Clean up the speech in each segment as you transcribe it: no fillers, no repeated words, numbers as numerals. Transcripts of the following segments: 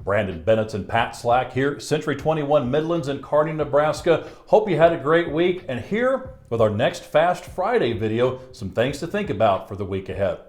Brandon Bennett and Pat Slack here, Century 21 Midlands in Kearney, Nebraska. Hope you had a great week, and here with our next Fast Friday video, some things to think about for the week ahead.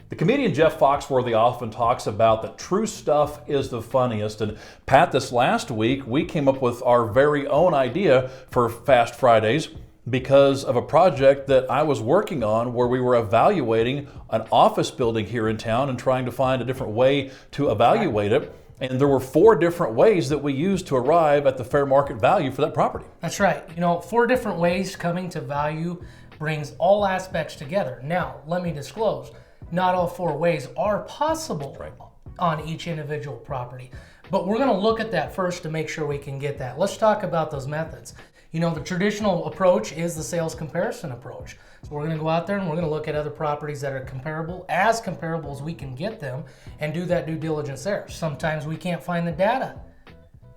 The comedian Jeff Foxworthy often talks about that true stuff is the funniest, and Pat, this last week we came up with our very own idea for Fast Fridays because of a project that I was working on where we were evaluating an office building here in town and trying to find a different way to evaluate it. And there were 4 different ways that we used to arrive at the fair market value for that property. That's right. 4 different ways coming to value brings all aspects together. Now, let me disclose, not all 4 ways are possible on each individual property. But we're going to look at that first to make sure we can get that. Let's talk about those methods. The traditional approach is the sales comparison approach. So we're going to go out there and we're going to look at other properties that are comparable as we can get them, and do that due diligence there. Sometimes we can't find the data.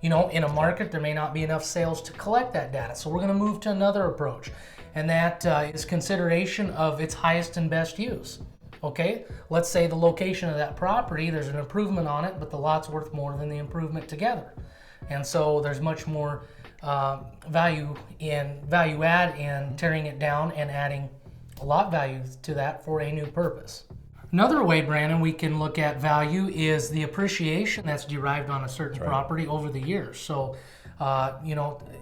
In a market, there may not be enough sales to collect that data. So we're going to move to another approach, and that is consideration of its highest and best use. Okay, let's say the location of that property, there's an improvement on it, but the lot's worth more than the improvement together. And so there's much more value add in tearing it down and adding a lot value to that for a new purpose. Another way, Brandon, we can look at value is the appreciation that's derived on a certain property over the years. So,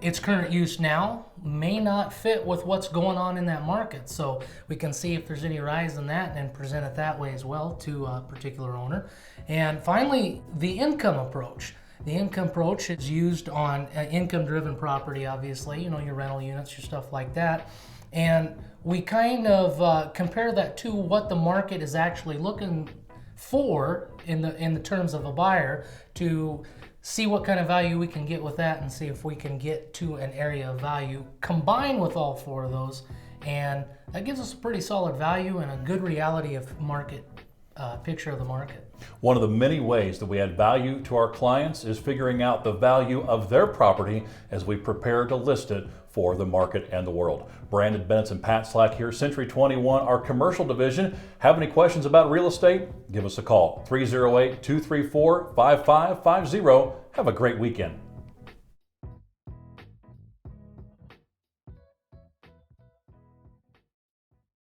its current use now may not fit with what's going on in that market. So we can see if there's any rise in that and then present it that way as well to a particular owner. And finally, the income approach. The income approach is used on income-driven property, obviously, your rental units, your stuff like that. And we kind of compare that to what the market is actually looking for in the terms of a buyer, to see what kind of value we can get with that and see if we can get to an area of value combined with all 4 of those. And that gives us a pretty solid value and a good reality of market picture of the market. One of the many ways that we add value to our clients is figuring out the value of their property as we prepare to list it for the market and the world. Brandon Bennett and Pat Slack here, Century 21, our commercial division. Have any questions about real estate? Give us a call, 308-234-5550. Have a great weekend.